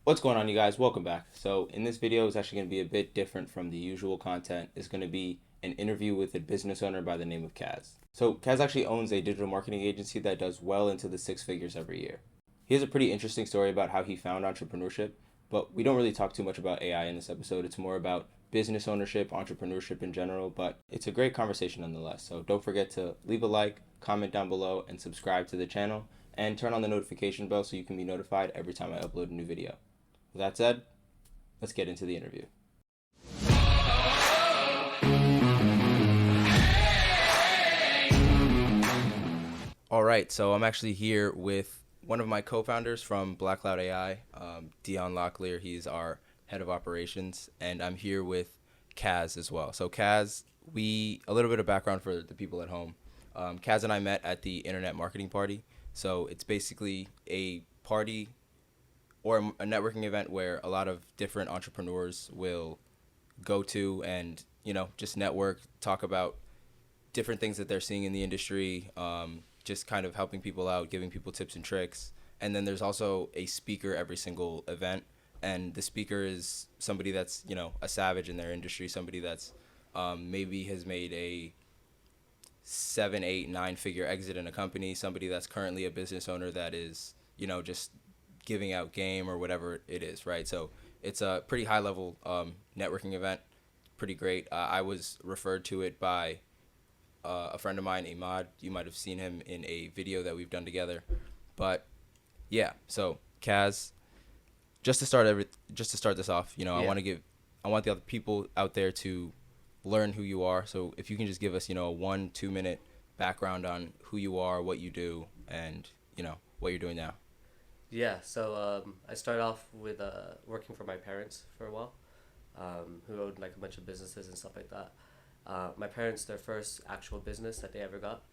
What's going on, you guys? Welcome back. So in this video, it's actually going to be a bit different from the usual content. It's going to be an interview with a business owner by the name of Kaz. So Kaz actually owns a digital marketing agency that does well into the six figures every year. He has a pretty interesting story about how he found entrepreneurship, but we don't really talk too much about AI in this episode. It's more about business ownership, entrepreneurship in general, but it's a great conversation nonetheless. So don't forget to leave a like, comment down below, and subscribe to the channel, and turn on the notification bell so you can be notified every time I upload a new video. With that said, let's get into the interview. All right, so I'm actually here with one of my co-founders from Black Cloud AI, Dion Locklear. He's our head of operations, and I'm here with Kaz as well. So Kaz, a little bit of background for the people at home. Kaz and I met at the Internet Marketing Party. So it's basically a party or a networking event where a lot of different entrepreneurs will go to and just network, talk about different things that they're seeing in the industry, just kind of helping people out, giving people tips and tricks. And then there's also a speaker every single event, and the speaker is somebody that's a savage in their industry, somebody that's maybe has made a 7, 8, 9 figure exit in a company, somebody that's currently a business owner that is just giving out game or whatever it is, right? So it's a pretty high level networking event, pretty great. I was referred to it by a friend of mine, Ahmad. You might have seen him in a video that we've done together. But yeah, so Kaz, just to start this off, Yeah. I want the other people out there to learn who you are. So if you can just give us, a 1-2 minute background on who you are, what you do, and what you're doing now. Yeah, so I started off with working for my parents for a while, who owned like a bunch of businesses and stuff like that. My parents, their first actual business that they ever got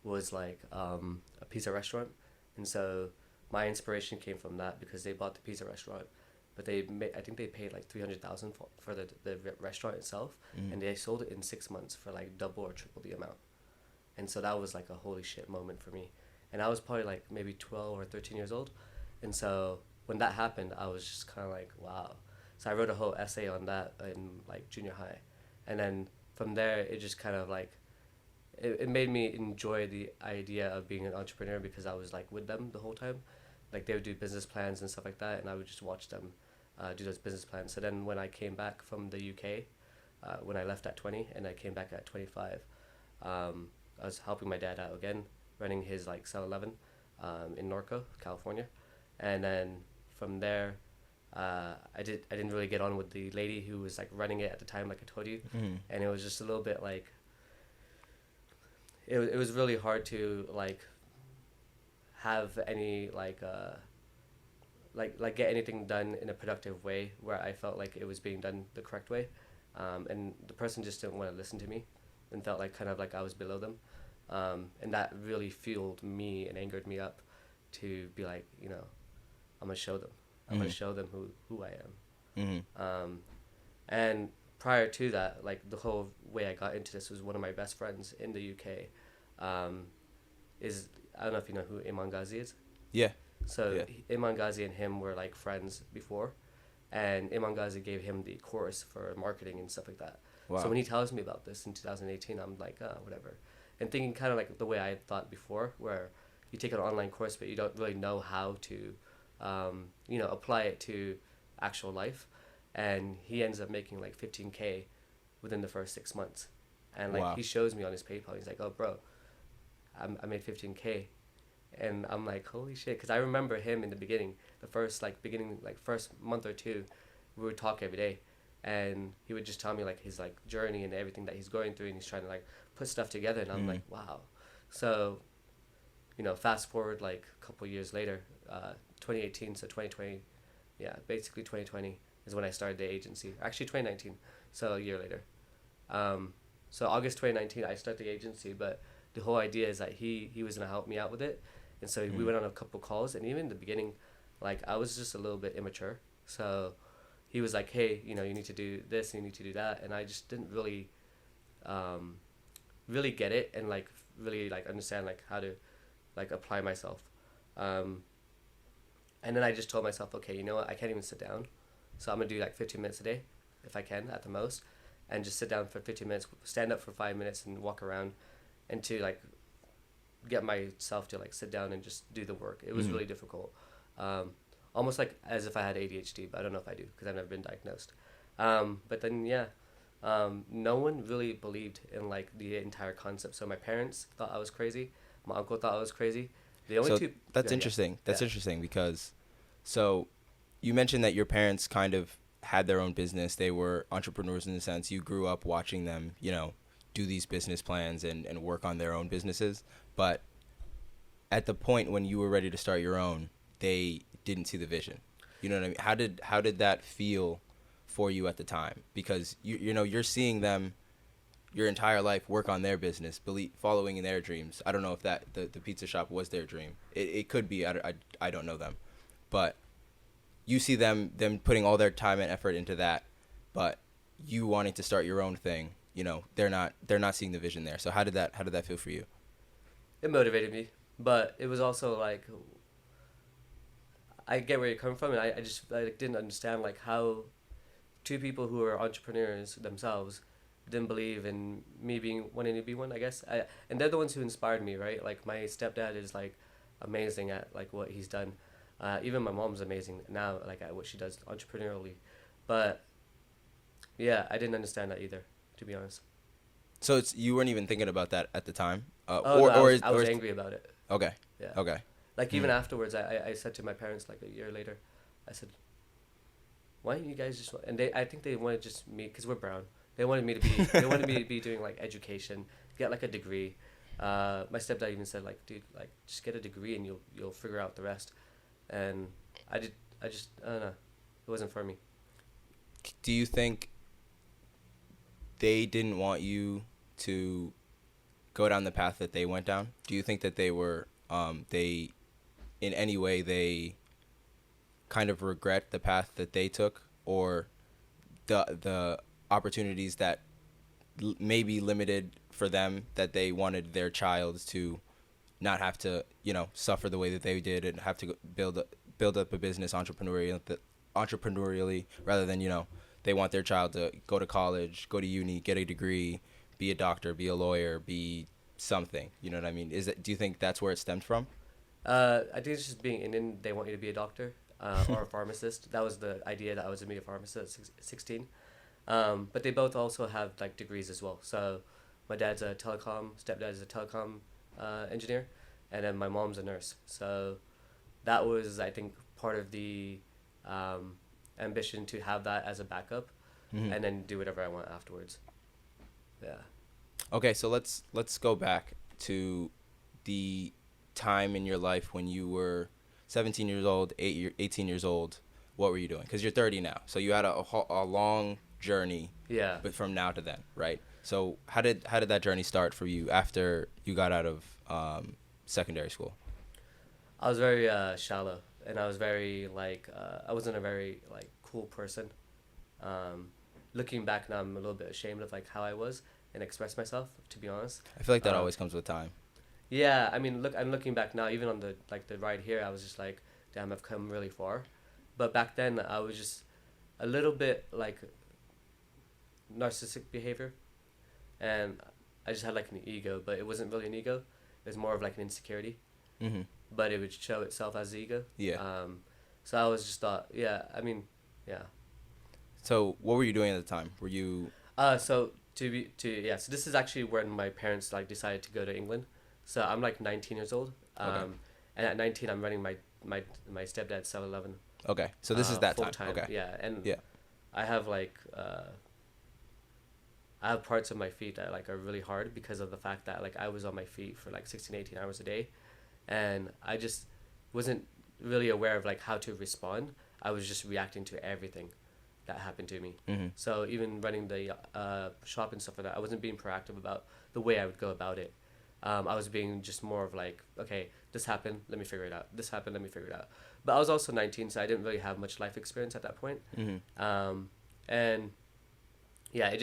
was like a pizza restaurant, and so my inspiration came from that because they bought the pizza restaurant, but I think they paid like 300,000 for the restaurant itself, and they sold it in 6 months for like double or triple the amount, and so that was like a holy shit moment for me, and I was probably like maybe 12 or 13 years old. And so when that happened, I was just kind of like, wow. So I wrote a whole essay on that in like junior high. And then from there, it just kind of like, it made me enjoy the idea of being an entrepreneur because I was like with them the whole time. Like they would do business plans and stuff like that. And I would just watch them do those business plans. So then when I came back from the UK, when I left at 20 and I came back at 25, I was helping my dad out again, running his like 7-Eleven in Norco, California. And then from there, I didn't really get on with the lady who was like running it at the time, like I told you, and it was just a little bit like it was really hard to like have any like get anything done in a productive way where I felt like it was being done the correct way, and the person just didn't want to listen to me, and felt like kind of like I was below them, and that really fueled me and angered me up to be like, I'm gonna show them. I'm gonna show them who I am. And prior to that, like the whole way I got into this was one of my best friends in the UK. Is I don't know if you know who Iman Ghazi is. Yeah. So yeah. Iman Ghazi and him were like friends before, and Iman Ghazi gave him the course for marketing and stuff like that. Wow. So when he tells me about this in 2018, I'm like, whatever, and thinking kind of like the way I thought before, where you take an online course but you don't really know how to apply it to actual life. And he ends up making like 15K within the first 6 months. And like, wow. He shows me on his PayPal, he's like, oh bro, I made 15K. And I'm like, holy shit. Cause I remember him in the beginning, first month or two, we would talk every day, and he would just tell me like his like journey and everything that he's going through, and he's trying to like put stuff together. And I'm like, wow. So, fast forward like a couple years later, 2018, so 2020, basically 2020 is when I started the agency. Actually 2019, so a year later. So August 2019 I started the agency, but the whole idea is that he was gonna help me out with it, and so we went on a couple calls, and even in the beginning, like I was just a little bit immature, so he was like, hey, you need to do this and you need to do that, and I just didn't really really get it and like really like understand like how to like apply myself. And then I just told myself, okay, you know what? I can't even sit down. So I'm going to do like 15 minutes a day, if I can, at the most. And just sit down for 15 minutes, stand up for 5 minutes and walk around, and to like get myself to like sit down and just do the work. It was really difficult. Almost like as if I had ADHD, but I don't know if I do because I've never been diagnosed. But then, yeah, no one really believed in like the entire concept. So my parents thought I was crazy. My uncle thought I was crazy. The only So two. that's Yeah, interesting. That's yeah. interesting because, so you mentioned that your parents kind of had their own business. They were entrepreneurs in the sense you grew up watching them, do these business plans and work on their own businesses. But at the point when you were ready to start your own, they didn't see the vision. You know what I mean? How did that feel for you at the time? Because you're seeing them your entire life work on their business, following in their dreams. I don't know if the pizza shop was their dream. It could be. I don't know them, but you see them putting all their time and effort into that, but you wanting to start your own thing. They're not seeing the vision there. So how did that feel for you? It motivated me, but it was also like I get where you're coming from, and I just like didn't understand like how two people who are entrepreneurs themselves didn't believe in me being wanting to be one. I guess and they're the ones who inspired me, right? Like my stepdad is like amazing at like what he's done. Even my mom's amazing now, like at what she does entrepreneurially. But yeah, I didn't understand that either, to be honest. So you weren't even thinking about that at the time, Oh no, I was angry about it. okay, Yeah. okay. Like even Mm. afterwards, I said to my parents like a year later, I said, "Why don't you guys just?" And I think they wanted just me because we're brown. They wanted me to be doing like education, get like a degree. My stepdad even said like, "Dude, like just get a degree and you'll figure out the rest." And I don't know, it wasn't for me. Do you think they didn't want you to go down the path that they went down? Do you think that they in any way they kind of regret the path that they took, or the opportunities that may be limited for them, that they wanted their child to not have to suffer the way that they did and have to build up a business entrepreneurially, rather than they want their child to go to college, go to uni, get a degree, be a doctor, be a lawyer, be something. You know what I mean? Do you think that's where it stemmed from? I think it's just being Indian. They want you to be a doctor or a pharmacist. That was the idea that I was gonna be a pharmacist at 16. But they both also have like degrees as well. So my dad's a stepdad is a telecom engineer, and then my mom's a nurse. So that was, I think, part of the ambition to have that as a backup, Hmm. and then do whatever I want afterwards. Yeah. Okay, so let's go back to the time in your life when you were 17 years old, 18 years old. What were you doing? Because you're 30 now, so you had a long journey, Yeah. but from now to then, right? So how did that journey start for you after you got out of secondary school? I was very shallow, and I was very like I wasn't a very like cool person. Um, Looking back now, I'm a little bit ashamed of like how I was and express myself. To be honest, I feel like that um, always comes with time. yeah. I mean, I'm looking back now. Even on the ride here, I was just like, damn, I've come really far. But back then, I was just a little bit like narcissistic behavior, and I just had like an ego, but it wasn't really an ego. It was more of like an insecurity, Hmm. but it would show itself as ego. Yeah. So I was just thought, yeah, I mean, yeah. So what were you doing at the time? Were you So yeah, so this is actually when my parents like decided to go to England. So I'm like 19 years old. Okay. And at 19 I'm running my stepdad's 7-Eleven. okay? So this is that Full time. time. Okay. Yeah, and Yeah. I have like I have parts of my feet that like are really hard because of the fact that like I was on my feet for like 16 18 hours a day, and I just wasn't really aware of like how to respond. I was just reacting to everything that happened to me. Hmm. So even running the shop and stuff like that, I wasn't being proactive about the way I would go about it. I was being just more of like, okay, this happened, let me figure it out. This happened, let me figure it out. But I was also 19, so I didn't really have much life experience at that point. Hmm. And yeah,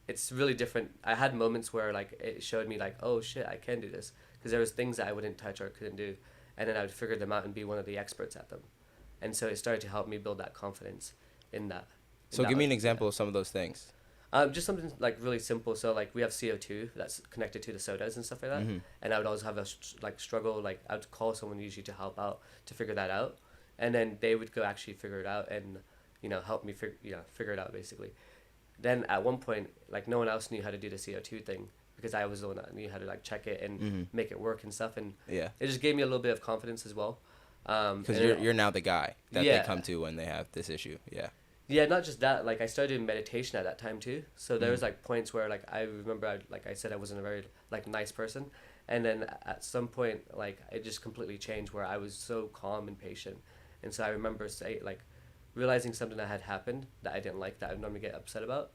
it's really different. I had moments where like it showed me like, oh shit, I can do this, because there was things that I wouldn't touch or couldn't do, and then I would figure them out and be one of the experts at them. And so it started to help me build that confidence in that. So give me an example of some of those things. Just something like really simple. So like we have CO2 that's connected to the sodas and stuff like that. And I would always have a struggle. Like I would call someone usually to help out to figure that out, and then they would go actually figure it out and help me figure it out basically. Then at one point, like no one else knew how to do the CO2 thing because I was the one that knew how to like check it and make it work and stuff. And Yeah, it just gave me a little bit of confidence as well. because you're now the guy that they come to when they have this issue. Yeah. Yeah, not just that. Like I started doing meditation at that time too. So there was like points where like I remember, like I said, I wasn't a very like nice person, and then at some point like it just completely changed where I was so calm and patient, and so I remember realizing something that had happened that I didn't like, that I would normally get upset about,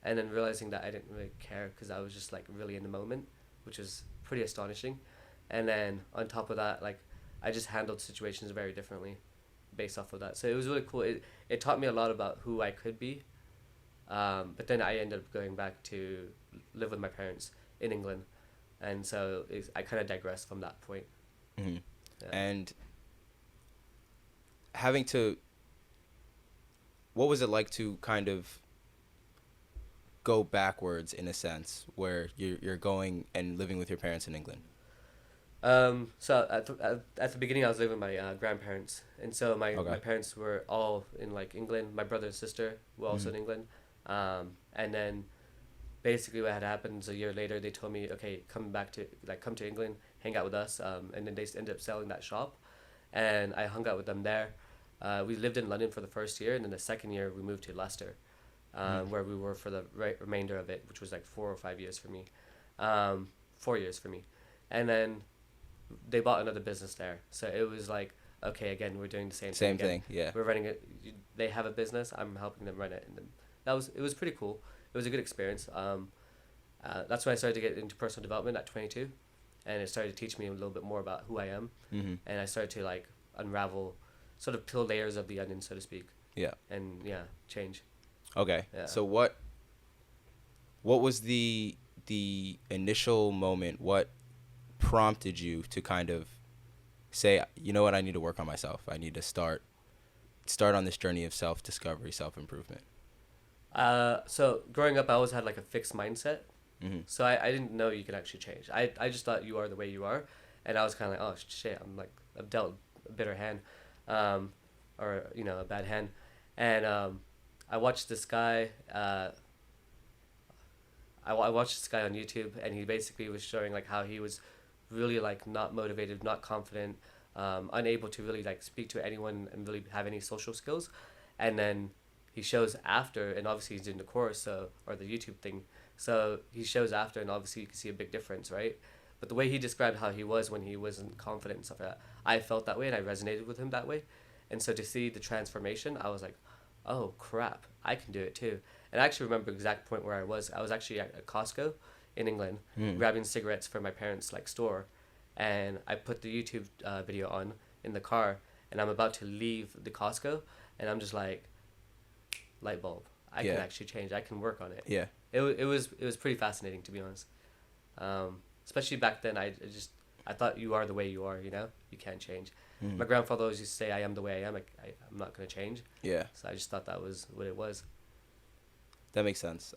and then realizing that I didn't really care because I was just like really in the moment, which was pretty astonishing, and then on top of that, like I just handled situations very differently based off of that. So it was really cool. It taught me a lot about who I could be. But then I ended up going back to live with my parents in England. And so I kind of digressed from that point. Mm-hmm. Yeah. And what was it like to kind of go backwards in a sense where you're going and living with your parents in England? So at the beginning I was living with my grandparents, and so my parents were all in like England. My brother and sister were also in England, and then basically what had happened is a year later they told me, okay, come to England, hang out with us, and then they ended up selling that shop, and I hung out with them there. We lived in London for the first year, and then the second year we moved to Leicester, where we were for the remainder of it, which was like 4 or 5 years for me, 4 years for me, and then they bought another business there. So it was like, okay, again, we're doing the same thing. Yeah. We're running it. They have a business. I'm helping them run it. And then it was pretty cool. It was a good experience. That's when I started to get into personal development at 22. And it started to teach me a little bit more about who I am. Mm-hmm. And I started to like unravel, sort of peel layers of the onion, so to speak. Yeah. And change. Okay. Yeah. So what was the initial moment? What prompted you to kind of say, you know what, I need to work on myself. I need to start on this journey of self-discovery, self-improvement. So growing up, I always had like a fixed mindset. Mm-hmm. So I didn't know you could actually change. I just thought you are the way you are. And I was kind of like, oh shit, I've dealt a bitter hand, or, a bad hand. And I watched this guy, I watched this guy on YouTube, and he basically was showing like how he was really like not motivated, not confident, unable to really like speak to anyone and really have any social skills. And then he shows after, and obviously he's doing the course, or the YouTube thing. So he shows after, and obviously you can see a big difference, right? But the way he described how he was when he wasn't confident and stuff like that, I felt that way and I resonated with him that way. And so to see the transformation, I was like, oh crap, I can do it too. And I actually remember the exact point where I was. I was actually at Costco in England, grabbing cigarettes for my parents' like store, and I put the YouTube video on in the car, and I'm about to leave the Costco, and I'm just like, light bulb. I can actually change. I can work on it. Yeah. It was pretty fascinating, to be honest. Especially back then, I thought you are the way you are. You can't change. My grandfather always used to say, I am the way I am. I'm not going to change. Yeah. So I just thought that was what it was. That makes sense.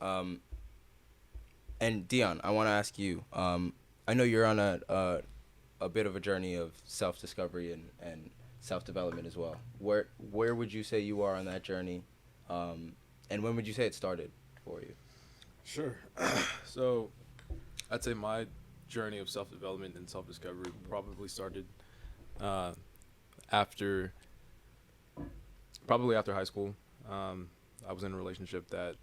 And Dion, I want to ask you. I know you're on a bit of a journey of self-discovery and self-development as well. Where would you say you are on that journey, and when would you say it started for you? Sure. So, I'd say my journey of self-development and self-discovery probably started after high school. I was in a relationship that,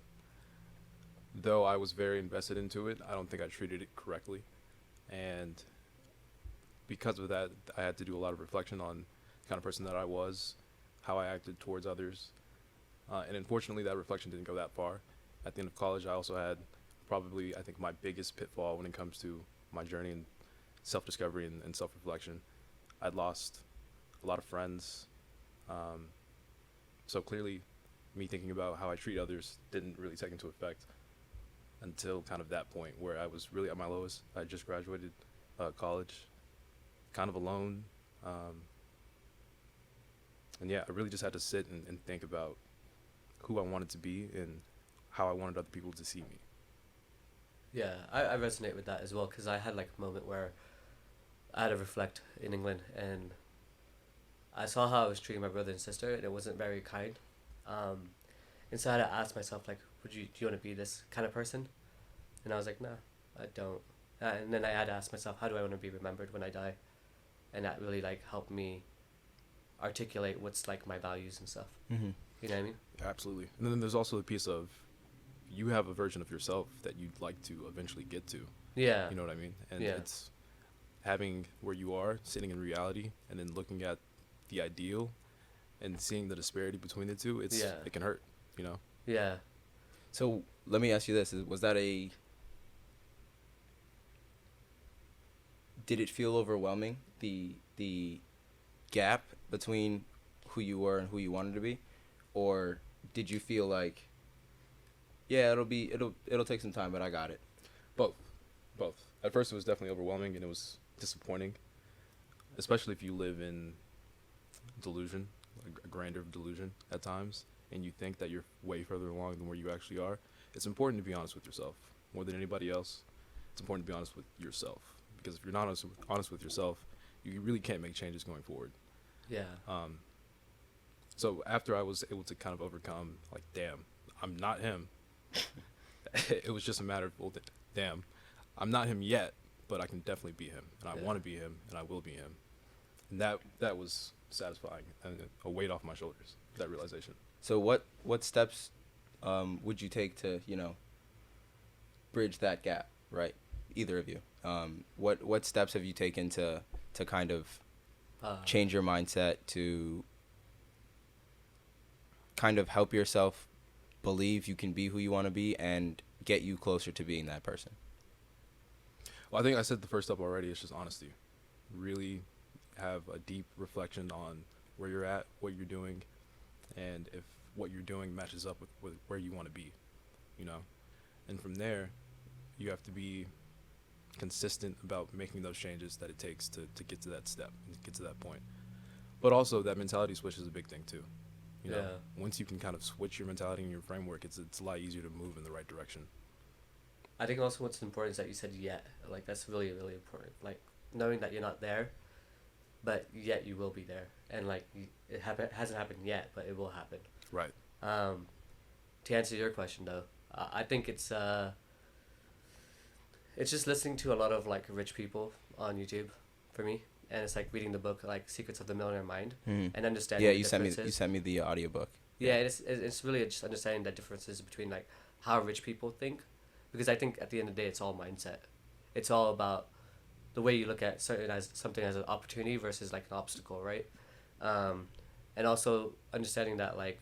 though I was very invested into it, I don't think I treated it correctly. And because of that, I had to do a lot of reflection on the kind of person that I was, how I acted towards others. And unfortunately, that reflection didn't go that far. At the end of college, I also had probably, I think, my biggest pitfall when it comes to my journey in self-discovery and self-reflection. I'd lost a lot of friends. So clearly, me thinking about how I treat others didn't really take into effect until kind of that point where I was really at my lowest. I just graduated college, kind of alone, And yeah, I really just had to sit and think about who I wanted to be and how I wanted other people to see me. Yeah, I resonate with that as well, because I had like a moment where I had to reflect in England, and I saw how I was treating my brother and sister, and it wasn't very kind. And so I had to ask myself, like, do you want to be this kind of person? And I was like, no, I don't. And then I had to ask myself, how do I want to be remembered when I die? And that really like helped me articulate what's like my values and stuff. Mm-hmm. You know what I mean? Absolutely. And then there's also the piece of you have a version of yourself that you'd like to eventually get to. Yeah. You know what I mean? And Yeah. it's having where you are, sitting in reality, and then looking at the ideal and seeing the disparity between the two. It can hurt, you know? Yeah. So let me ask you this: was that did it feel overwhelming, the gap between who you were and who you wanted to be, or did you feel like, yeah, it'll take some time, but I got it? Both. At first, it was definitely overwhelming and it was disappointing, especially if you live in delusion, a grandeur of delusion at times, and you think that you're way further along than where you actually are. It's important to be honest with yourself more than anybody else. It's important to be honest with yourself, because if you're not honest with yourself, you really can't make changes going forward. Yeah. So after I was able to kind of overcome, like, damn, I'm not him. It was just a matter of, well, damn, I'm not him yet, but I can definitely be him, and I want to be him, and I will be him. And that was satisfying and a weight off my shoulders, that realization. So what steps would you take to, bridge that gap, right? Either of you. What steps have you taken to kind of change your mindset, to kind of help yourself believe you can be who you want to be and get you closer to being that person? Well, I think I said the first step already. It's just honesty. Really have a deep reflection on where you're at, what you're doing, and if what you're doing matches up with where you want to be, And from there, you have to be consistent about making those changes that it takes to get to that step and get to that point. But also, that mentality switch is a big thing too. Once you can kind of switch your mentality and your framework, it's a lot easier to move in the right direction. I think also what's important is that you said yet. Like, that's really, really important. Like, knowing that you're not there, but yet you will be there. And, like, it hasn't happened yet, but it will happen. Right. To answer your question, though, I think it's just listening to a lot of, like, rich people on YouTube for me. And it's, like, reading the book, like, Secrets of the Millionaire Mind, and understanding the differences. You sent me the audiobook. Yeah, it's really just understanding the differences between, like, how rich people think. Because I think at the end of the day, it's all mindset. It's all about the way you look at something as an opportunity versus like an obstacle, right? And also understanding that like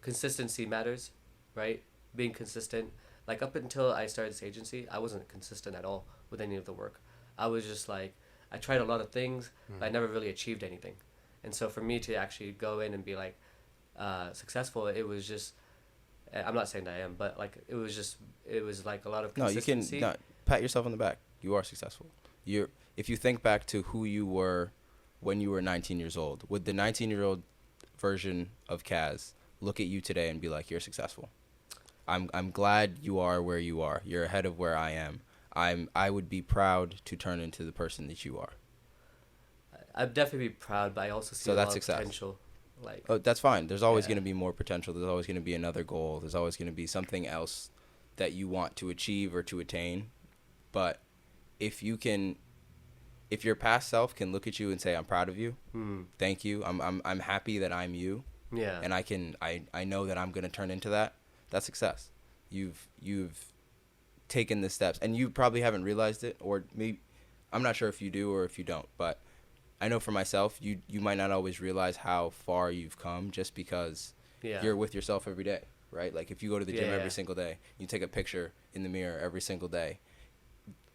consistency matters, right? Being consistent. Like up until I started this agency, I wasn't consistent at all with any of the work. I was just like, I tried a lot of things, but I never really achieved anything. And so for me to actually go in and be like successful, it was just, I'm not saying that I am, but like it was like a lot of consistency. No, you can pat yourself on the back. You are successful. If you think back to who you were when you were 19 years old, would the 19-year-old version of Kaz look at you today and be like, "You're successful"? I'm glad you are where you are. You're ahead of where I am. I would be proud to turn into the person that you are. I'd definitely be proud, but I also see a lot of potential. Like, that's fine. There's always going to be more potential. There's always going to be another goal. There's always going to be something else that you want to achieve or to attain. But if your past self can look at you and say, "I'm proud of you. Thank you. I'm happy that I'm you." Yeah. And I know that I'm going to turn into that. That's success. You've taken the steps, and you probably haven't realized it, or maybe I'm not sure if you do or if you don't, but I know for myself, you might not always realize how far you've come just because you're with yourself every day, right? Like if you go to the gym every single day, you take a picture in the mirror every single day.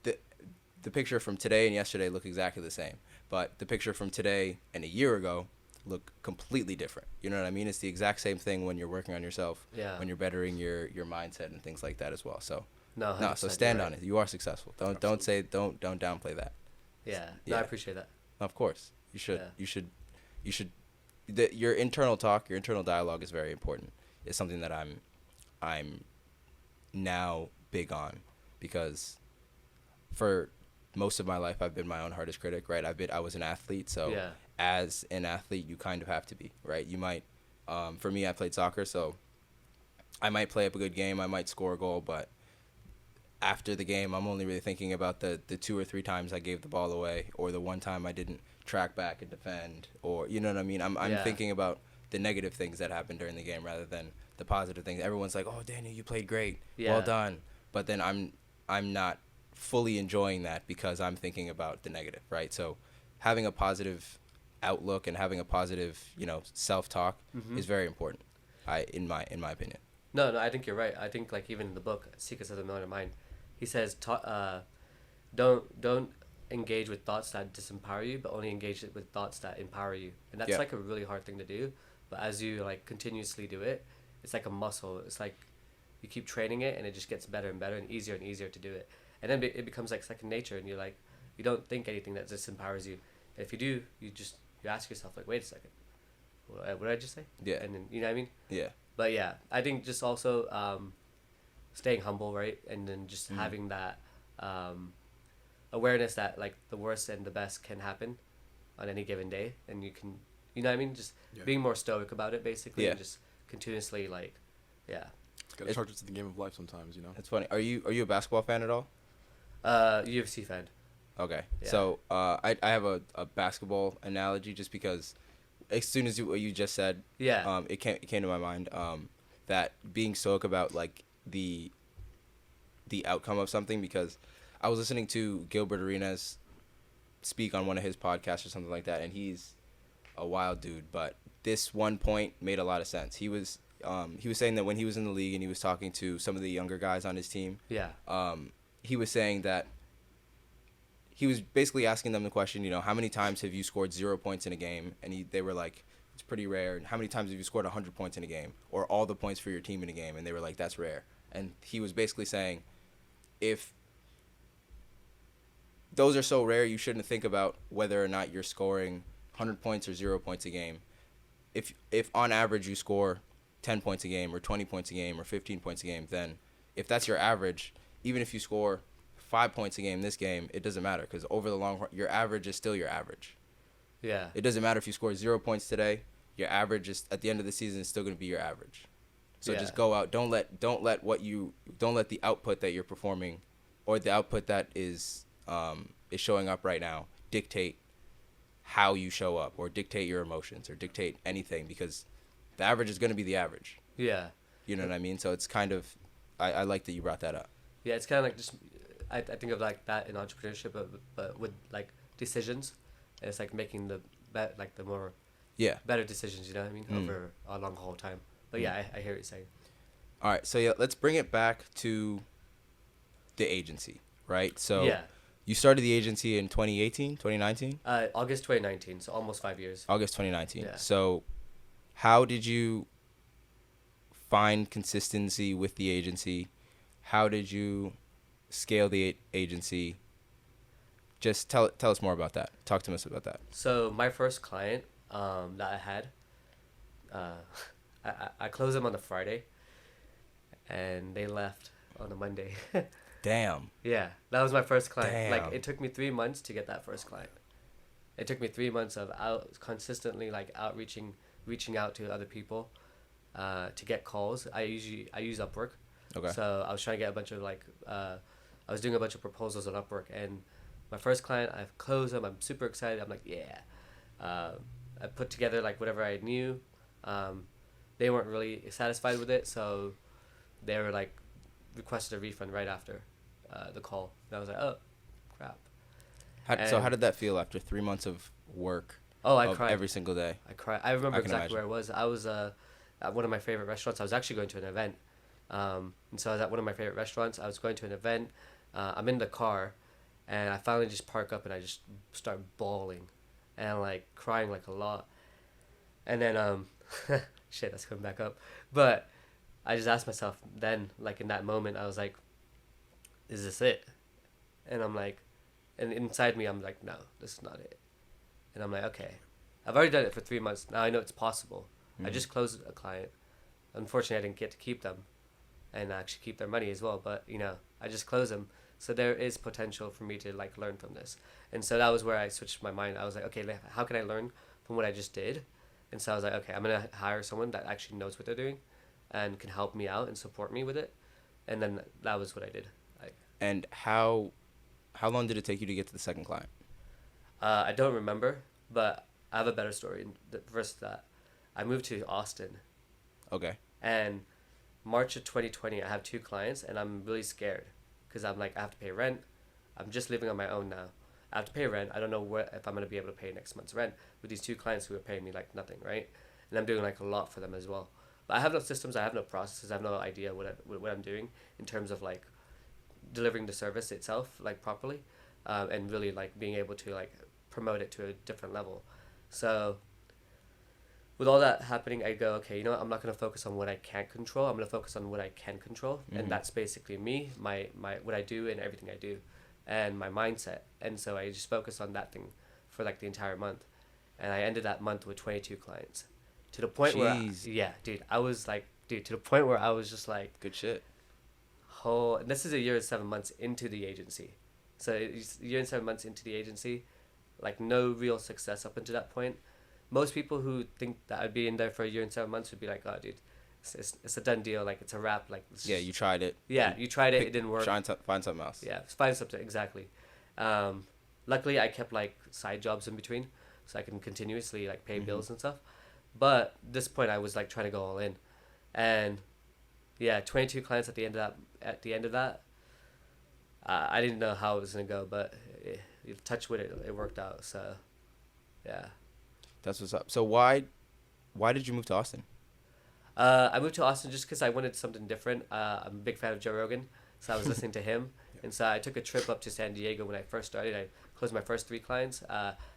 The picture from today and yesterday look exactly the same, but the picture from today and a year ago look completely different. You know what I mean? It's the exact same thing when you're working on yourself, when you're bettering your mindset and things like that as well. So so stand on it. You are successful. Don't downplay that. Yeah. No, I appreciate that. Of course, you should. Yeah. You should. Your internal talk, your internal dialogue is very important. It's something that I'm now big on, because for most of my life I've been my own hardest critic, right? I was an athlete, so Yeah. as an athlete you kind of have to be, right? You might for me, I played soccer, so I might play up a good game, I might score a goal, but after the game I'm only really thinking about the 2 or 3 times I gave the ball away, or the one time I didn't track back and defend, or you know what I mean? I'm Yeah. thinking about the negative things that happened during the game rather than the positive things. Everyone's like, "Oh, Daniel, you played great. Yeah. Well done." But then I'm not fully enjoying that because I'm thinking about the negative, right? So having a positive outlook and having a positive, self-talk Mm-hmm. is very important. In my opinion. No, I think you're right. I think like even in the book Secrets of the Millionaire Mind, he says don't engage with thoughts that disempower you, but only engage it with thoughts that empower you. And that's Yeah. like a really hard thing to do, but as you like continuously do it, it's like a muscle. It's like you keep training it and it just gets better and better and easier to do it. And then it becomes like second nature, and you don't think anything that disempowers you. And if you do, you ask yourself like, wait a second, what did I just say? Yeah. And then, you know what I mean? Yeah. But yeah, I think just also staying humble, right? And then just Mhm. having that awareness that like the worst and the best can happen on any given day, and you can, you know what I mean? Just Yeah. being more stoic about it, basically, Yeah. and just continuously like, yeah. Gotta charge it to the game of life sometimes, you know. It's funny. Are you a basketball fan at all? UFC fan. Okay. Yeah. So I have a basketball analogy, just because as soon as what you just said, Yeah. it came to my mind, that being stoic about like the outcome of something, because I was listening to Gilbert Arenas speak on one of his podcasts or something like that, and he's a wild dude, but this one point made a lot of sense. He was saying that when he was in the league and he was talking to some of the younger guys on his team, Yeah. he was saying that he was basically asking them the question, how many times have you scored 0 points in a game? And they were like, it's pretty rare. And how many times have you scored 100 points in a game, or all the points for your team in a game? And they were like, that's rare. And he was basically saying, if those are so rare, you shouldn't think about whether or not you're scoring 100 points or 0 points a game. If on average you score 10 points a game or 20 points a game or 15 points a game, then if that's your average, even if you score 5 points a game this game, it doesn't matter, because over the long run, your average is still your average. Yeah. It doesn't matter if you score 0 points today. Your average is at the end of the season is still going to be your average. So Yeah. just go out. Don't let the output that you're performing, or the output that is showing up right now, dictate how you show up, or dictate your emotions, or dictate anything, because the average is going to be the average. Yeah. You know what I mean? So it's kind of, I like that you brought that up. Yeah, it's kind of like just I think of like that in entrepreneurship, but with like decisions, and it's like making the more Yeah. better decisions. You know what I mean? Mm. Over a long haul time. But yeah, I hear what you're saying. All right. So yeah, let's bring it back to the agency, right? So Yeah. you started the agency in 2018, 2019? August 2019, so almost 5 years. August 2019. Yeah. So how did you find consistency with the agency? How did you scale the agency? Just tell us more about that. Talk to us about that. So my first client that I had, I closed them on a Friday, and they left on a Monday. Damn. Yeah, that was my first client. Damn. Like it took me 3 months to get that first client. It took me 3 months of consistently like reaching out to other people, to get calls. I use Upwork. Okay. So I was trying to get a bunch of I was doing a bunch of proposals on Upwork, and my first client, I've closed them. I'm super excited. I'm like, yeah. I put together like whatever I knew. They weren't really satisfied with it, so they were like requested a refund right after the call. And I was like, oh, crap. So how did that feel after 3 months of work? Oh, I of cried. every single day. I cried. I remember I can exactly imagine. where I was. I was at one of my favorite restaurants. I was actually going to an event. And so I was at one of my favorite restaurants. I was going to an event. I'm in the car, and I finally just park up, and I just start bawling and like crying like a lot. And then shit, that's coming back up. But I just asked myself then, like in that moment, I was like, is this it? And I'm like, and inside me, I'm like, no, this is not it. And I'm like, okay, I've already done it for 3 months. Now I know it's possible. I Mhm. just closed a client. Unfortunately, I didn't get to keep them and actually keep their money as well. But, I just closed them. So there is potential for me to like learn from this. And so that was where I switched my mind. I was like, okay, how can I learn from what I just did? And so I was like, okay, I'm going to hire someone that actually knows what they're doing and can help me out and support me with it. And then that was what I did. And how long did it take you to get to the second client? I don't remember, but I have a better story versus that. I moved to Austin, Okay. and March of 2020, I have 2 clients, and I'm really scared because I'm like, I have to pay rent. I'm just living on my own now. I have to pay rent. I don't know if I'm going to be able to pay next month's rent with these 2 clients who are paying me like nothing, right? And I'm doing like a lot for them as well. But I have no systems. I have no processes. I have no idea what I'm doing in terms of like delivering the service itself like properly, and really like being able to like promote it to a different level. So with all that happening, I go, okay, I'm not going to focus on what I can't control. I'm going to focus on what I can control. Mhm. And that's basically me, my what I do and everything I do, and my mindset. And so I just focused on that thing for like the entire month. And I ended that month with 22 clients. To the point Jeez. yeah, dude, I was like, to the point where I was just like, Good shit. and this is a year and 7 months into the agency. So it's a year and 7 months into the agency, like no real success up until that point. Most people who think that I'd be in there for a year and 7 months would be like, oh, dude, it's a done deal. Like, it's a wrap. Like, Yeah, you tried it. you tried it. It didn't work. Find something else. Yeah, find something. Exactly. Luckily, I kept like side jobs in between, so I can continuously like pay Mhm. bills and stuff. But at this point, I was like trying to go all in, and yeah, 22 clients at the end of that. At the end of that, I didn't know how it was gonna go, but touch with it, it worked out. So, yeah. That's what's up. So why did you move to Austin? I moved to Austin just because I wanted something different. I'm a big fan of Joe Rogan, so I was listening to him. And so I took a trip up to San Diego when I first started. I closed my first 3 clients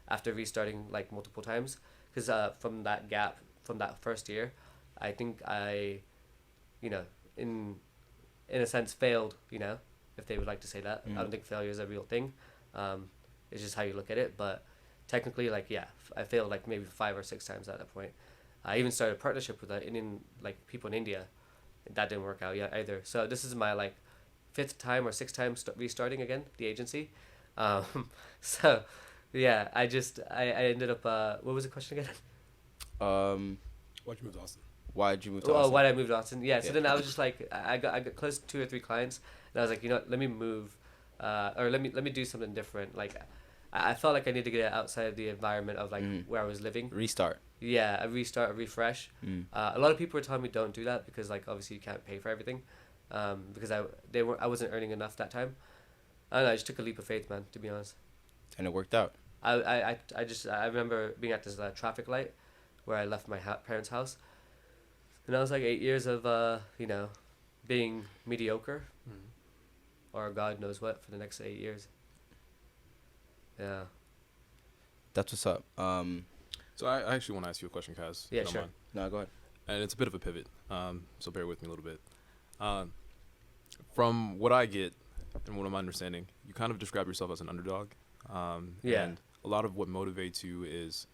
after restarting like multiple times. Because from that gap, from that first year, I think I, in a sense, failed, if they would like to say that. I don't think failure is a real thing. It's just how you look at it. But technically, like, yeah, I failed like maybe 5 or 6 times at that point. I even started a partnership with Indian, like, people in India. That didn't work out yet either. So this is my like 5th time or 6th time restarting again the agency. So yeah, I ended up. What was the question again? Why'd you move to Austin? Why'd you move to Oh, Austin? why did I move to Austin? Yeah. So Yeah. then I was just like, I got close to 2 or 3 clients, and I was like, let me move, or let me do something different. Like, I felt like I need to get outside of the environment of like where I was living. Restart. Yeah, a restart, a refresh. A lot of people were telling me don't do that because like obviously you can't pay for everything, because I wasn't earning enough that time. I don't know. I just took a leap of faith, man. To be honest. And it worked out. I remember being at this traffic light where I left my parents' house, and that was like 8 years of being mediocre, or God knows what for the next 8 years. Yeah. That's what's up. So I actually want to ask you a question, Kaz. if Yeah, you don't sure. mind. No, go ahead. And it's a bit of a pivot, so bear with me a little bit. From what I get and what I'm understanding, you kind of describe yourself as an underdog. Yeah. And a lot of what motivates you is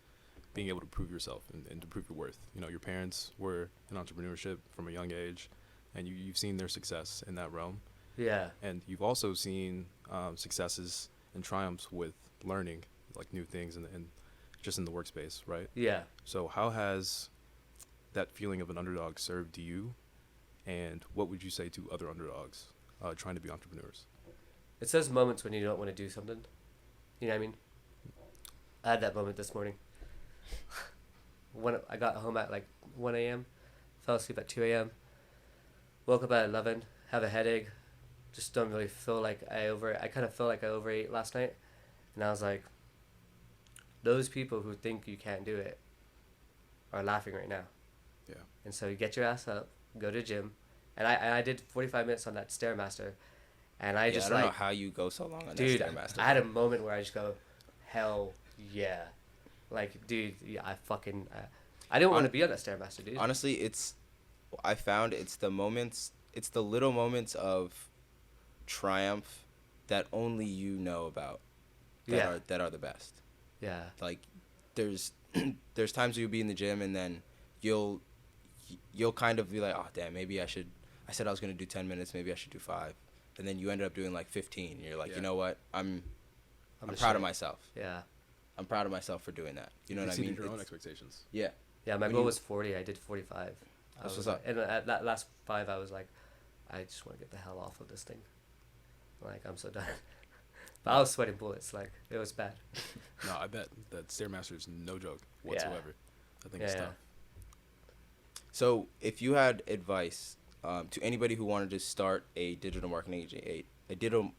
being able to prove yourself and to prove your worth. Your parents were in entrepreneurship from a young age, and you've seen their success in that realm. Yeah. And you've also seen successes and triumphs with learning, like new things and just in the workspace, right? Yeah. So how has that feeling of an underdog served you, and what would you say to other underdogs trying to be entrepreneurs? It's those moments when you don't want to do something. You know what I mean? I had that moment this morning. When I got home at like 1 a.m., fell asleep at 2 a.m., woke up at 11, have a headache, just don't really feel like I kind of feel like I overate last night. And I was like, those people who think you can't do it are laughing right now. Yeah. And so you get your ass up, go to the gym. And I did 45 minutes on that Stairmaster. And I just I don't know like, how you go so long on dude, that Stairmaster. I had a moment where I just go, hell yeah. Like, dude, yeah, I didn't want to be on that Stairmaster, dude. Honestly, I found it's the little moments of triumph that only you know about that are the best. Yeah. Like, there's there's times you'll be in the gym and then you'll you'll kind of be like, oh damn, maybe I said I was gonna do 10 minutes, maybe I should do 5, and then you ended up doing like 15. And you're like, Yeah. you know what, I'm the proud shit. of myself. Yeah. I'm proud of myself for doing that. You know what I exceeded mean? your own It's- expectations. Yeah. Yeah, my When goal you- was 40. I did 45. That's what's like, up. and at that last 5, I was like, I just want to get the hell off of this thing. Like, I'm so done. But I was sweating bullets. Like, it was bad. No, I bet that Stairmaster is no joke whatsoever. I think it's Yeah. tough. So, if you had advice to anybody who wanted to start a digital marketing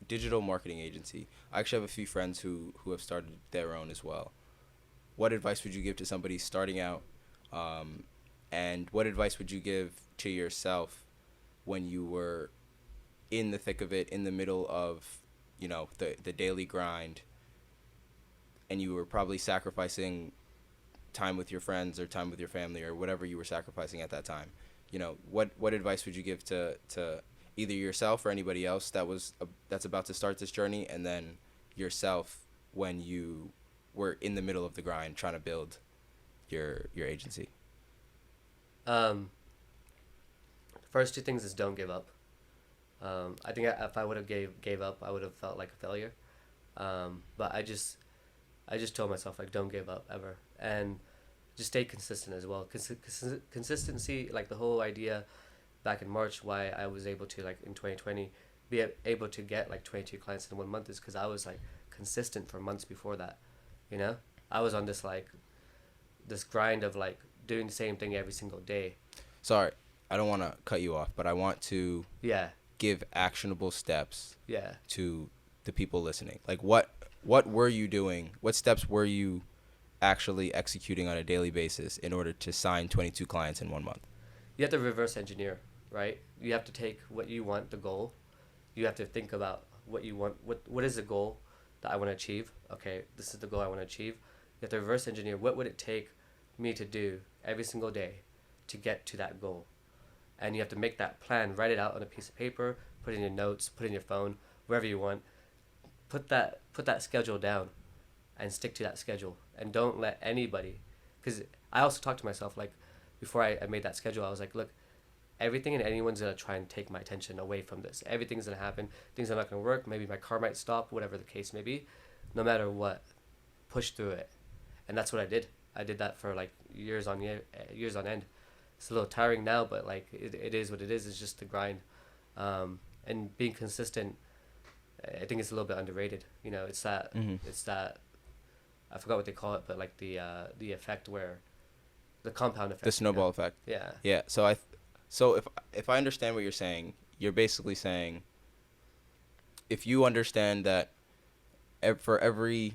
digital marketing agency, I actually have a few friends who have started their own as well. What advice would you give to somebody starting out, and what advice would you give to yourself when you were in the thick of it, in the middle of, you know, the daily grind, and you were probably sacrificing time with your friends or time with your family or whatever you were sacrificing at that time? You know, what advice would you give to either yourself or anybody else that's about to start this journey, and then yourself when you were in the middle of the grind trying to build your agency? First 2 things is don't give up. I think if I would have gave up, I would have felt like a failure. But I just told myself, like, don't give up ever, and just stay consistent as well. Consistency, like the whole idea back in March, why I was able to, like, in 2020 be able to get like 22 clients in 1 month is because I was like consistent for months before that. You know, I was on this grind of like doing the same thing every single day. Sorry, I don't want to cut you off, but I want to Yeah. give actionable steps Yeah. to the people listening. Like, what were you doing? What steps were you actually executing on a daily basis in order to sign 22 clients in 1 month? You have to reverse engineer, right? You have to take what you want, the goal. You have to think about what you want. What is the goal that I want to achieve? Okay, this is the goal I want to achieve. You have to reverse engineer. What would it take me to do every single day to get to that goal? And you have to make that plan, write it out on a piece of paper, put it in your notes, put it in your phone, wherever you want. Put that schedule down and stick to that schedule. And don't let anybody, because I also talked to myself, like, before I made that schedule, I was like, look, everything and anyone's going to try and take my attention away from this. Everything's going to happen. Things are not going to work. Maybe my car might stop, whatever the case may be. No matter what, push through it. And that's what I did. I did that for like years on end. It's a little tiring now, but like it is what it is. It's just the grind. And being consistent, I think it's a little bit underrated. You know, it's that I forgot what they call it, but like the effect where the compound effect. The snowball effect. Yeah. Yeah. So if I understand what you're saying, you're basically saying, if you understand that for every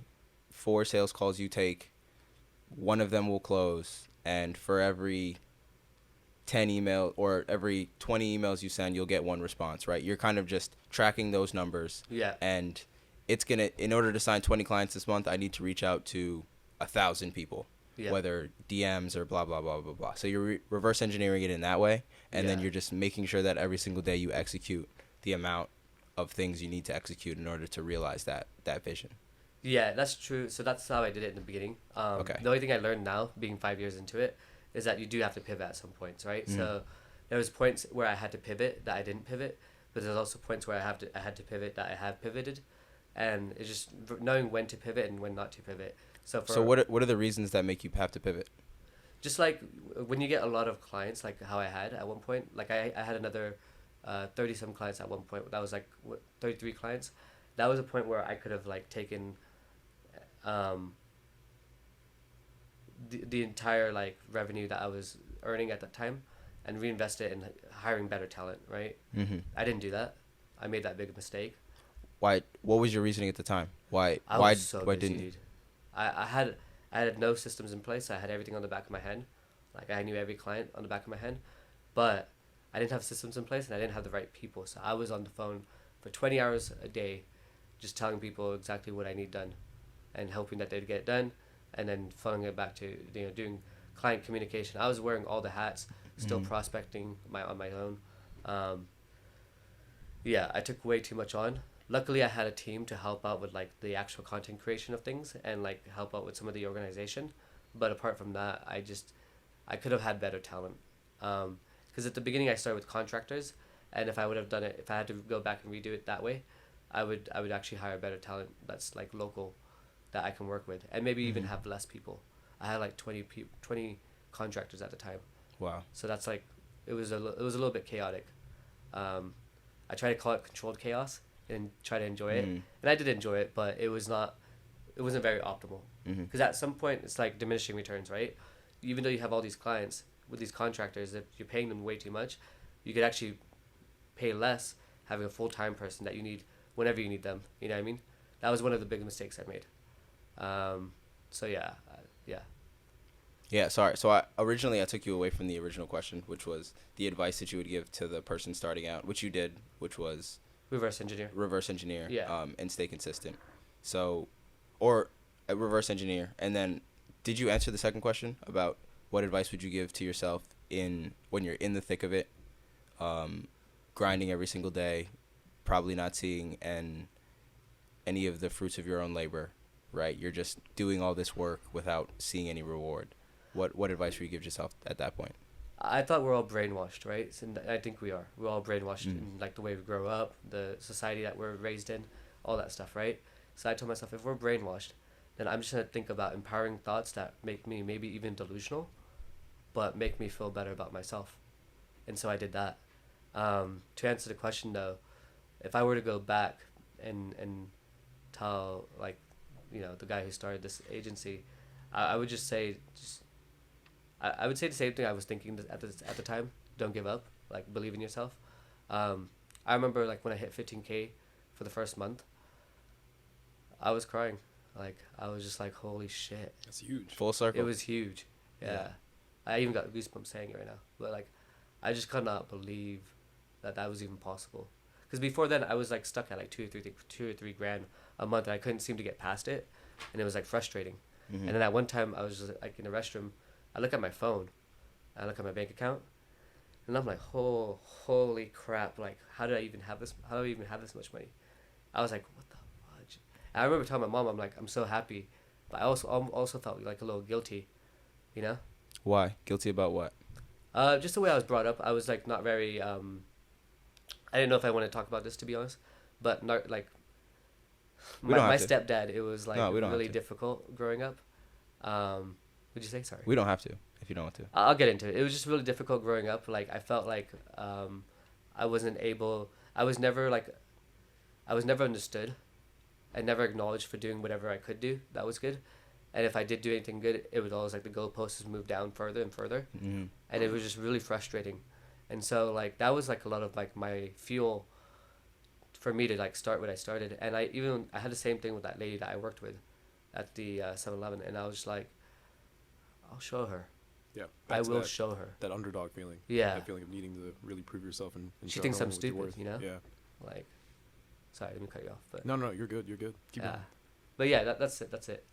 4 sales calls you take, 1 of them will close, and for every 10 email or every 20 emails you send, you'll get 1 response, right? You're kind of just tracking those numbers. Yeah. And it's in order to sign 20 clients this month, I need to reach out to 1,000 people. Yeah. Whether DMs or blah, blah, blah, blah, blah. So you're reverse engineering it in that way, and then Yeah. you're just making sure that every single day you execute the amount of things you need to execute in order to realize that vision. Yeah, that's true. So that's how I did it in the beginning. Okay. The only thing I learned now, being 5 years into it, is that you do have to pivot at some points, right? Mm. So there was points where I had to pivot that I didn't pivot, but there's also points where I had to pivot that I have pivoted, and it's just knowing when to pivot and when not to pivot. So what are the reasons that make you have to pivot? just like when you get a lot of clients, like how I had at one point, like I had another 30 some clients at one point. That was like 33 clients. That was a point where I could have like taken the entire like revenue that I was earning at that time and reinvest it in hiring better talent, right? Mm-hmm. I didn't do that. I made that big mistake. Why? What was your reasoning at the time? Why Was so why busy, didn't dude. I had no systems in place. I had everything on the back of my hand. Like I knew every client on the back of my hand, but I didn't have systems in place and I didn't have the right people. So I was on the phone for 20 hours a day, just telling people exactly what I need done, and hoping that they'd get it done, and then following it back to doing client communication. I was wearing all the hats, still prospecting on my own. Yeah, I took way too much on. Luckily, I had a team to help out with like the actual content creation of things and like help out with some of the organization. But apart from that, I could have had better talent. Because at the beginning I started with contractors, and if I would have done it, if I had to go back and redo it that way, I would actually hire better talent that's like local, that I can work with, and maybe even have less people. I had like 20 contractors at the time. Wow. So that's like, it was a little bit chaotic. I try to call it controlled chaos and try to enjoy it, and I did enjoy it, but it wasn't very optimal. Because at some point it's like diminishing returns, right? Even though you have all these clients with these contractors, if you're paying them way too much, you could actually pay less having a full-time person that you need whenever you need them. You know what I mean? That was one of the big mistakes I made. So yeah. Yeah, sorry. So originally I took you away from the original question, which was the advice that you would give to the person starting out, which you did, which was Reverse engineer. Yeah. And stay consistent. So, or reverse engineer. And then did you answer the second question about what advice would you give to yourself when you're in the thick of it, grinding every single day, probably not seeing any of the fruits of your own labor, right? You're just doing all this work without seeing any reward. What advice would you give yourself at that point? I thought we're all brainwashed, right? And I think we are. We're all brainwashed in like the way we grow up, the society that we're raised in, all that stuff, right? So I told myself, if we're brainwashed, then I'm just gonna think about empowering thoughts that make me maybe even delusional, but make me feel better about myself. And so I did that. To answer the question though, if I were to go back and tell, like, the guy who started this agency, I would just say, I would say the same thing I was thinking at the time. Don't give up. Like, believe in yourself. I remember, like, when I hit 15K for the first month, I was crying. Like, I was just like, holy shit. That's huge. Full circle. It was huge. Yeah. I even got goosebumps saying it right now. But, like, I just could not believe that was even possible. Because before then, I was, like, stuck at, like, two or three grand a month, and I couldn't seem to get past it. And it was, like, frustrating. And then at one time, I was just, like, in the restroom. I look at my phone. I look at my bank account. And I'm like, holy crap. Like, how do I even have this much money? I was like, what the fudge? And I remember telling my mom, I'm like, I'm so happy. But I also felt, like, a little guilty, you know? Why? Guilty about what? Just the way I was brought up. I was, like, not very, I didn't know if I wanted to talk about this, to be honest. But, not, like, my stepdad, it was, like, really difficult growing up. Would you say? Sorry. We don't have to, if you don't want to. I'll get into it. It was just really difficult growing up. Like, I felt like I was never understood and never acknowledged for doing whatever I could do that was good. And if I did do anything good, it was always like the goalposts would move down further and further. And it was just really frustrating. And so, like, that was, like, a lot of, like, my fuel for me to, like, start what I started. And I had the same thing with that lady that I worked with at the 7-Eleven. And I was just like, I'll show her. Yeah. I will show her. That underdog feeling. Yeah. That feeling of needing to really prove yourself and she show thinks her I'm what you're stupid, worth. you know? Yeah. Like, sorry, let me cut you off. But No, you're good. Keep going. But yeah, that's it.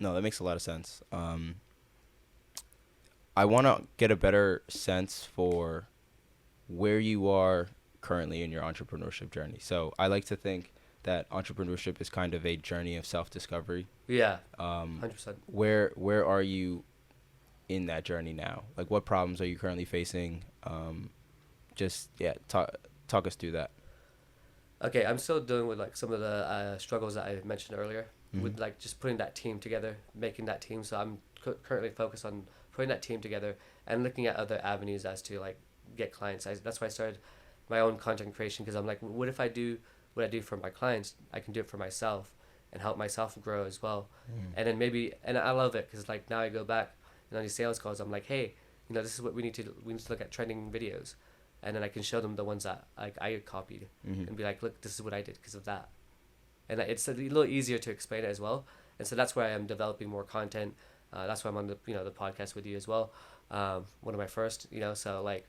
No, that makes a lot of sense. I want to get a better sense for where you are currently in your entrepreneurship journey. So I like to think that entrepreneurship is kind of a journey of self-discovery. Yeah, 100%. Where are you in that journey now? Like, what problems are you currently facing? Talk us through that. Okay, I'm still dealing with, like, some of the struggles that I mentioned earlier with, like, just putting that team together, making that team. So I'm currently focused on putting that team together and looking at other avenues as to, like, get clients. That's why I started my own content creation, because I'm like, what if I do what I do for my clients, I can do it for myself and help myself grow as well. And then and I love it, because, like, now I go back and on these sales calls, I'm like, hey, this is what we need to look at trending videos. And then I can show them the ones that, like, I copied and be like, look, this is what I did because of that. And it's a little easier to explain it as well. And so that's why I'm developing more content. That's why I'm on the the podcast with you as well. One of my first, so, like,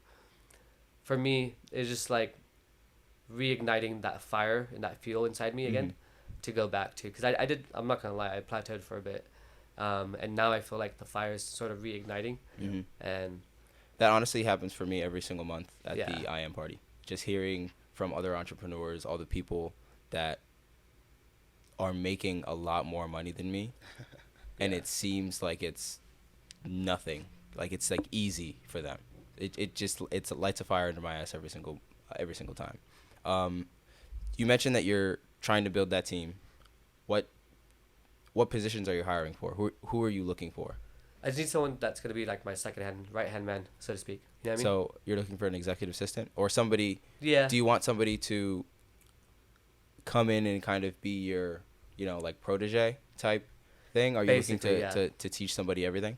for me, it's just, like, reigniting that fire and that fuel inside me again to go back to, because I'm not gonna lie, I plateaued for a bit, and now I feel like the fire is sort of reigniting. And that honestly happens for me every single month at the IM party. Just hearing from other entrepreneurs, all the people that are making a lot more money than me, and Yeah. it seems like it's nothing. Like it's like easy for them. It lights a fire under my ass every single time. Um, you mentioned that you're trying to build that team. What what positions are you hiring for? Who are you looking for? I just need someone that's gonna be like my right hand man, so to speak. You know what I mean? So you're looking for an executive assistant or somebody. Yeah. Do you want somebody to come in and kind of be your, like protege type thing? Are you looking Basically, yeah. to teach somebody everything?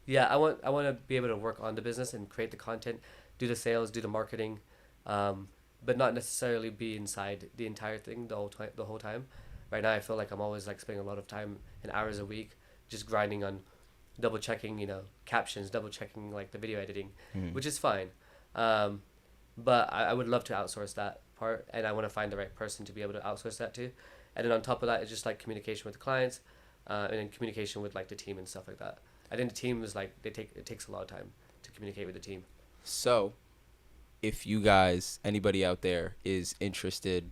Yeah, I want to be able to work on the business and create the content, do the sales, do the marketing, but not necessarily be inside the entire thing the whole time. Right now, I feel like I'm always like spending a lot of time and hours a week just grinding on double checking, captions, double checking like the video editing, Mhm. which is fine. Um, but I would love to outsource that part, and I want to find the right person to be able to outsource that to. And then on top of that, it's just like communication with the clients, and then communication with like the team and stuff like that. I think the team is like it takes a lot of time to communicate with the team. So, if you guys, anybody out there, is interested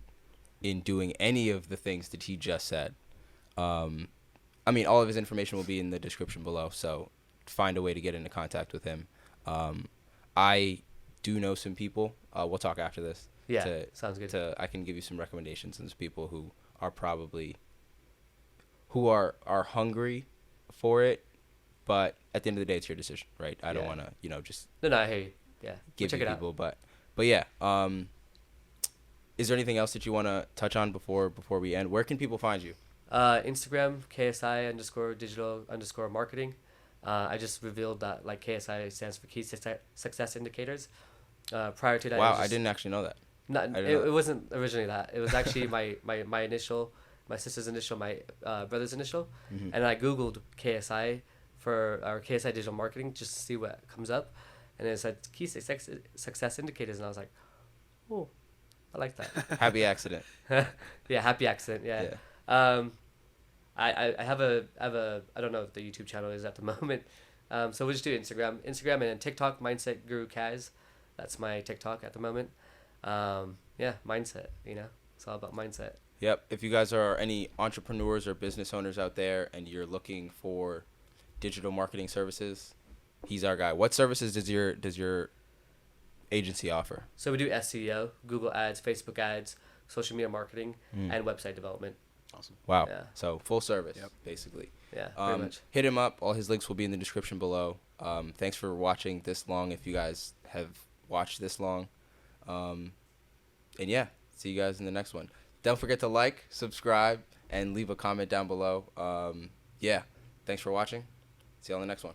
in doing any of the things that he just said, I mean, all of his information will be in the description below. So, find a way to get into contact with him. I do know some people. We'll talk after this. Yeah, sounds good. I can give you some recommendations and some people who are probably are hungry for it, but at the end of the day, it's your decision, right? I don't Yeah. want to, just No, I hear you. Yeah, give check you it people, but yeah. Is there anything else that you want to touch on before we end? Where can people find you? Instagram KSI _ digital _ marketing. I just revealed that like KSI stands for key success indicators. Prior to that, Wow, it was I just, didn't actually know that. not I didn't it, know. it wasn't originally that. It was actually my initial, my sister's initial, my brother's initial, Mhm. and I googled KSI for our KSI digital marketing just to see what comes up, and it said key success indicators, and I was like, oh, I like that. Happy accident. Yeah, happy accident. Yeah. Yeah. I have a I don't know if the YouTube channel is at the moment. So we'll just do Instagram and then TikTok, Mindset Guru Kaz. That's my TikTok at the moment. Yeah, mindset. It's all about mindset. Yep. If you guys are any entrepreneurs or business owners out there and you're looking for digital marketing services, he's our guy. What services does your agency offer? So we do SEO, Google Ads, Facebook Ads, social media marketing, Mm. and website development. Awesome. Wow. Yeah. So full service, Yep. basically. Yeah, pretty much. Hit him up. All his links will be in the description below. Thanks for watching this long. If you guys have watched this long, and yeah, see you guys in the next one. Don't forget to like, subscribe, and leave a comment down below. Yeah, thanks for watching. See you on the next one.